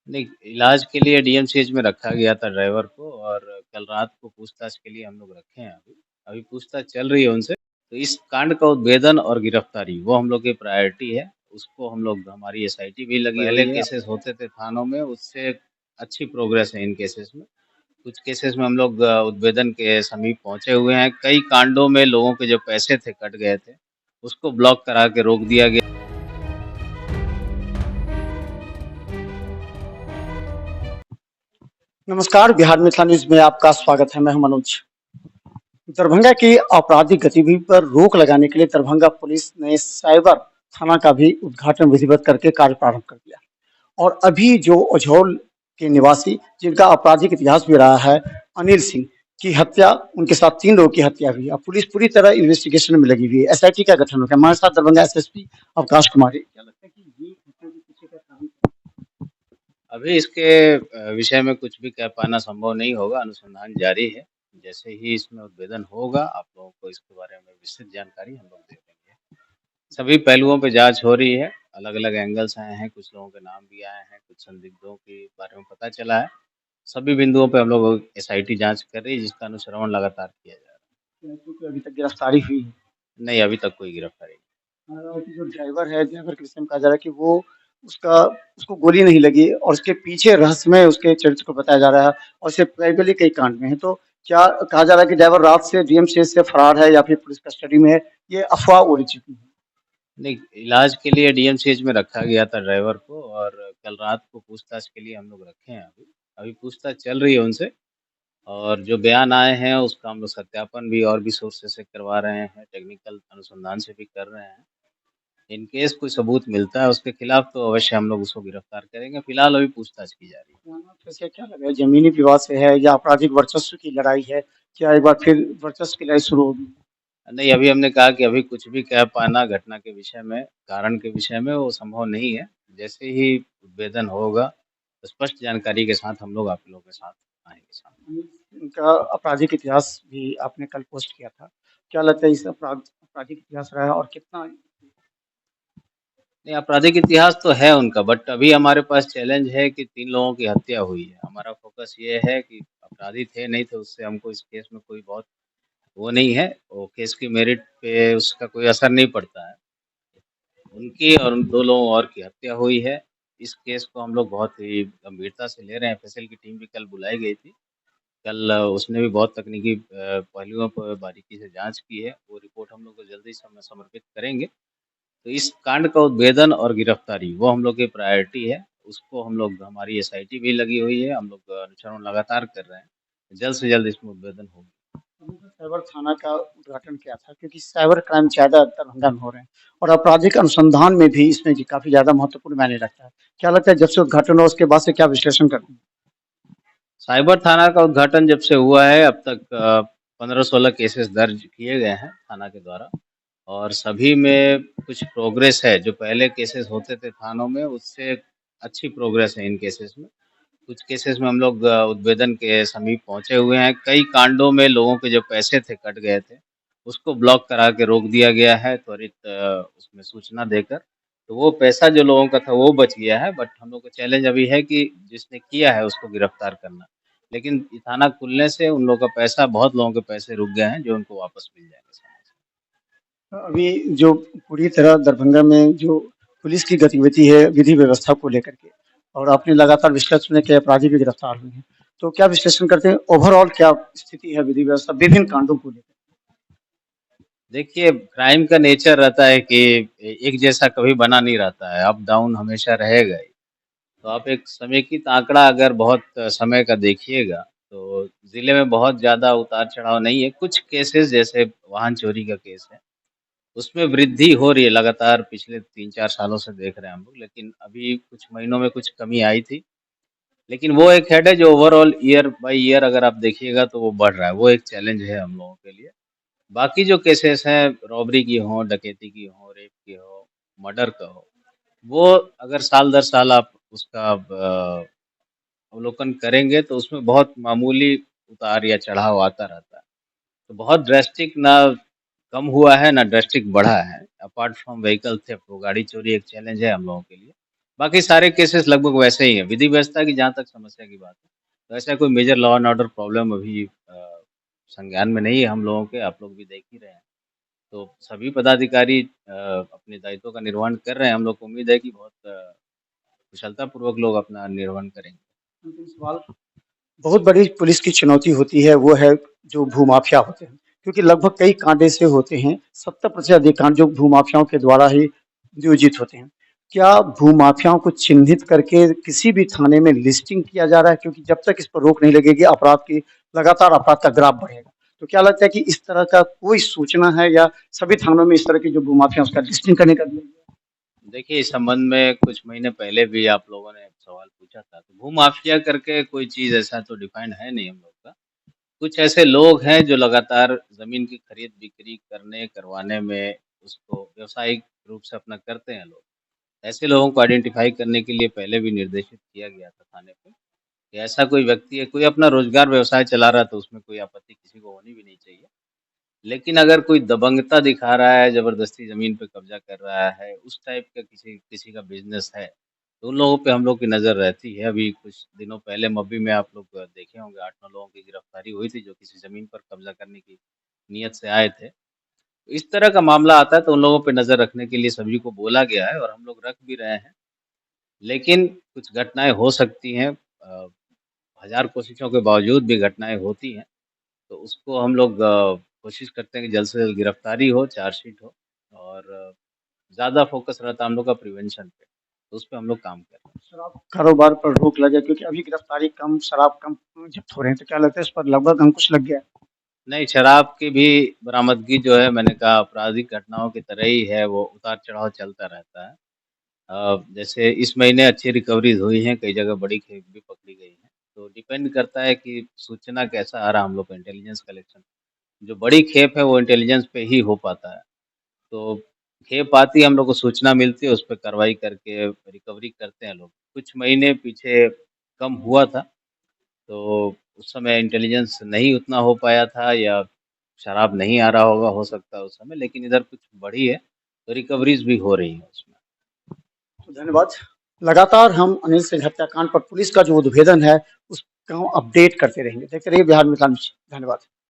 नहीं, इलाज के लिए डीएमसीएच में रखा गया था ड्राइवर को और कल रात को पूछताछ के लिए हम लोग रखे हैं अभी। अभी पूछताछ चल रही है उनसे। तो इस कांड का उद्भेदन और गिरफ्तारी वो हम लोग की प्रायोरिटी है। उसको हम लोग हमारी एसआईटी भी लगी हुई है। पहले केसेस होते थे थानों में, उससे अच्छी प्रोग्रेस है इन केसेस में। कुछ केसेस में हम लोग उद्भेदन के समीप पहुंचे हुए हैं। कई कांडों में लोगों के जो पैसे थे कट गए थे, उसको ब्लॉक करा के रोक दिया गया। नमस्कार, बिहार मिथिला न्यूज में आपका स्वागत है। मैं हूं मनोज। दरभंगा की आपराधिक गतिविधि पर रोक लगाने के लिए दरभंगा पुलिस ने साइबर थाना का भी उद्घाटन विधिवत करके कार्य प्रारंभ कर दिया। और अभी जो अझौल के निवासी जिनका आपराधिक इतिहास भी रहा है, अनिल सिंह की हत्या, उनके साथ 3 लोगों की हत्या हुई। अब पुलिस पूरी तरह इन्वेस्टिगेशन में लगी हुई है। एसआईटी का गठन हो गया। हमारे साथ दरभंगा एसएसपी अवकाश कुमार है। क्या लगता है कि ये हत्या के पीछे का कारण अभी इसके विषय में कुछ भी कह पाना संभव नहीं होगा, अनुसंधान जारी है। जैसे ही इसमें उद्भेदन होगा, आप लोगों को इसके बारे में विस्तृत जानकारी हम लोग दे देंगे। सभी पहलुओं पे जांच हो रही है, अलग-अलग एंगल्स आए हैं, कुछ लोगों के नाम भी आए हैं, कुछ संदिग्धों के बारे में पता चला है। सभी बिंदुओं पे हम लोग एसआईटी जांच कर रही है, जिसका अनुश्रवण लगातार किया जा रहा है? क्योंकि अभी तक गिरफ्तारी हुई है। है। नहीं, अभी तक कोई गिरफ्तारी जो ड्राइवर है, ड्राइवर के विषय में कहा जा रहा है कि वो उसका उसको गोली नहीं लगी और उसके पीछे रहस्यमय उसके चरित्र को बताया जा रहा है और इससे पहले कई कांड में है। तो क्या कहा जा रहा है कि ड्राइवर रात से डीएमसीएच से फरार है या फिर पुलिस कस्टडी में है? ये अफवाह उड़ चुकी है। नहीं, इलाज के लिए डीएमसीएच में रखा गया था ड्राइवर को और कल रात को पूछताछ के लिए हम लोग रखे हैं अभी। अभी पूछताछ चल रही है उनसे और जो बयान आए हैं उसका हम लोग सत्यापन भी और भी सोर्सेस से करवा रहे हैं, टेक्निकल अनुसंधान से भी कर रहे हैं। इन केस कोई सबूत मिलता है उसके खिलाफ तो अवश्य हम लोग उसको गिरफ्तार करेंगे। फिलहाल अभी पूछताछ की जा रही है। वैसे क्या लग रहा है, जमीनी विवाद से है या आपराधिक वर्चस्व की लड़ाई है? क्या एक बार फिर वर्चस्व की लड़ाई शुरू होगी? नहीं, अभी हमने कहा कि अभी कुछ भी कह पाना घटना के विषय में, कारण के विषय में वो संभव नहीं है। जैसे ही उद्भेदन होगा, तो स्पष्ट जानकारी के साथ हम लोग आप लोगों के साथ आएँगे सामने। उनका आपराधिक इतिहास भी आपने कल पोस्ट किया था। क्या लगता है इस आपराधिक इतिहास रहा है और कितना? नहीं, आपराधिक इतिहास तो है उनका, बट अभी हमारे पास चैलेंज है कि 3 लोगों की हत्या हुई है। हमारा फ़ोकस ये है कि अपराधी थे, नहीं थे, उससे हमको इस केस में कोई बहुत वो नहीं है, वो केस की मेरिट पे उसका कोई असर नहीं पड़ता है। उनकी और उन 2 लोगों और की हत्या हुई है। इस केस को हम लोग बहुत ही गंभीरता से ले रहे हैं। एफएसएल की टीम भी कल बुलाई गई थी। कल उसने भी बहुत तकनीकी पहलुओं पर बारीकी से जाँच की है। वो रिपोर्ट हम लोग को जल्दी समर्पित करेंगे। तो इस कांड का उद्भेदन और गिरफ्तारी वो हम लोग की प्रायोरिटी है। उसको हम लोग हमारी एसआईटी भी लगी हुई है। हम लोग अनुसरण लगातार कर रहे हैं। जल्द से जल्द इसमें उद्भेदन होगी। साइबर थाना का उद्घाटन किया था क्योंकि साइबर क्राइम ज़्यादा दरभंगा में हो रहे हैं और आपराधिक अनुसंधान में भी इसमें जी काफ़ी ज़्यादा महत्वपूर्ण मायने रखता है। क्या लगता है जब से उद्घाटन हुआ उसके बाद से क्या विश्लेषण करते हैं? साइबर थाना का उद्घाटन जब से हुआ है अब तक 15-16 केसेस दर्ज किए गए हैं थाना के द्वारा और सभी में कुछ प्रोग्रेस है। जो पहले केसेस होते थे थानों में उससे अच्छी प्रोग्रेस है इन केसेस में। कुछ केसेस में हम लोग उद्भेदन के समीप पहुंचे हुए हैं। कई कांडों में लोगों के जो पैसे थे कट गए थे, उसको ब्लॉक करा के रोक दिया गया है त्वरित उसमें सूचना देकर। तो वो पैसा जो लोगों का था वो बच गया है, बट हम लोग को चैलेंज अभी है कि जिसने किया है उसको गिरफ्तार करना। लेकिन ये थाना खुलने से उन लोगों का पैसा, बहुत लोगों के पैसे रुक गए हैं जो उनको वापस मिल जाएँगे समय से। अभी जो पूरी तरह दरभंगा में जो पुलिस की गतिविधि है विधि व्यवस्था को लेकर के और आपने लगातार विश्लेषण किया, अपराधी भी गिरफ्तार हुए हैं। तो क्या विश्लेषण करते हैं, ओवरऑल क्या स्थिति है विधि व्यवस्था विभिन्न कांडों को लेकर? देखिए, क्राइम का नेचर रहता है कि एक जैसा कभी बना नहीं रहता है, अप डाउन हमेशा रहेगा ही। तो आप एक समेकित आंकड़ा अगर बहुत समय का देखिएगा, तो ज़िले में बहुत ज़्यादा उतार-चढ़ाव नहीं है। कुछ केसेज़ जैसे वाहन चोरी का केस है, उसमें वृद्धि हो रही है लगातार पिछले 3-4 सालों से देख रहे हैं हम लोग, लेकिन अभी कुछ महीनों में कुछ कमी आई थी। लेकिन वो एक हेड है जो ओवरऑल ईयर बाय ईयर अगर आप देखिएगा तो वो बढ़ रहा है, वो एक चैलेंज है हम लोगों के लिए। बाकी जो केसेस हैं, रॉबरी की हो, डकैती की हो, रेप की हो, मर्डर का हो, वो अगर साल दर साल आप उसका अवलोकन करेंगे तो उसमें बहुत मामूली उतार या चढ़ाव आता रहता है। तो बहुत ड्रास्टिक ना कम हुआ है, ना ड्रास्टिक बढ़ा है। अपार्ट फ्रॉम व्हीकल थेफ्ट, वो गाड़ी चोरी एक चैलेंज है हम लोगों के लिए। बाकी सारे केसेस लगभग वैसे ही हैं। विधि व्यवस्था की जहाँ तक समस्या की बात है, तो ऐसा कोई major law and order problem अभी संज्ञान में नहीं है हम लोगों के, आप लोग भी देख ही रहे हैं। तो सभी पदाधिकारी अपने दायित्व का निर्वहन कर रहे हैं। हम लोग को उम्मीद है कि बहुत कुशलतापूर्वक लोग अपना निर्वहन करेंगे। अंतिम सवाल, बहुत बड़ी पुलिस की चुनौती होती है, वो है जो भूमाफिया होते हैं, क्योंकि लगभग कई कांड ऐसे होते हैं, 70% अधिक कांड जो भूमाफियाओं के द्वारा ही नियोजित होते हैं। क्या भूमाफियाओं को चिन्हित करके किसी भी थाने में लिस्टिंग किया जा रहा है? क्योंकि जब तक इस पर रोक नहीं लगेगी, अपराध की लगातार अपराध का ग्राफ बढ़ेगा। तो क्या लगता है कि इस तरह का कोई सूचना है या सभी थानों में इस तरह के जो भूमाफिया उसका लिस्टिंग करने का दिया गया है? देखिए, इस संबंध में कुछ महीने पहले भी आप लोगों ने सवाल पूछा था। तो भूमाफिया करके कोई चीज़ ऐसा तो डिफाइंड है नहीं हम लोग का। कुछ ऐसे लोग हैं जो लगातार ज़मीन की खरीद-बिक्री करने, करवाने में उसको व्यावसायिक रूप से अपना करते हैं लोग। ऐसे लोगों को आइडेंटिफ़ाई करने के लिए पहले भी निर्देशित किया गया था थाने पे, कि ऐसा कोई व्यक्ति है, कोई अपना रोज़गार व्यवसाय चला रहा है तो उसमें कोई आपत्ति किसी को होनी भी नहीं चाहिए। लेकिन अगर कोई दबंगता दिखा रहा है, ज़बरदस्ती ज़मीन पे कब्ज़ा कर रहा है, उस टाइप का किसी किसी का बिज़नेस है, तो उन लोगों पे हम लोग की नज़र रहती है। अभी कुछ दिनों पहले मब्बी में आप लोग देखे होंगे 8-9 लोगों की गिरफ्तारी हुई थी जो किसी ज़मीन पर कब्ज़ा करने की नियत से आए थे। तो इस तरह का मामला आता है तो उन लोगों पे नज़र रखने के लिए सभी को बोला गया है और हम लोग रख भी रहे हैं। लेकिन कुछ घटनाएँ हो सकती हैं, हज़ार कोशिशों के बावजूद भी घटनाएँ होती हैं। तो उसको हम लोग कोशिश करते हैं कि जल्द से जल्द गिरफ्तारी हो, चार्जशीट हो और ज़्यादा फ़ोकस रहता है हम लोग का प्रिवेंशन पे, तो उस पे हम लोग काम कर रहे हैं। शराब कारोबार पर रोक लगे, क्योंकि अभी गिरफ्तारी कम, शराब कम जब्त हो रहे हैं, तो क्या लगता है इस पर लगभग अंकुश लग गया है? नहीं, शराब की भी बरामदगी जो है मैंने कहा आपराधिक घटनाओं की तरह ही है, वो उतार-चढ़ाव चलता रहता है। जैसे इस महीने अच्छी रिकवरीज़ हुई हैं, कई जगह बड़ी खेप भी पकड़ी गई हैं। तो डिपेंड करता है कि सूचना कैसा आ रहा है हम लोग का इंटेलिजेंस कलेक्शन। जो बड़ी खेप है वो इंटेलिजेंस पे ही हो पाता है। तो खेप आती है, हम लोग को सूचना मिलती है, उस पे कार्रवाई करके रिकवरी करते हैं लोग। कुछ महीने पीछे कम हुआ था, तो उस समय इंटेलिजेंस नहीं उतना हो पाया था या शराब नहीं आ रहा होगा, हो सकता है उस समय, लेकिन इधर कुछ बढ़ी है, तो रिकवरीज़ भी हो रही हैं उसमें। तो धन्यवाद। लगातार हम अनिल सिंह हत्याकांड पर पुलिस का जो उद्भेदन है, उसका हम अपडेट करते रहेंगे। देखते रहिए बिहार मित्र न्यूज़। धन्यवाद।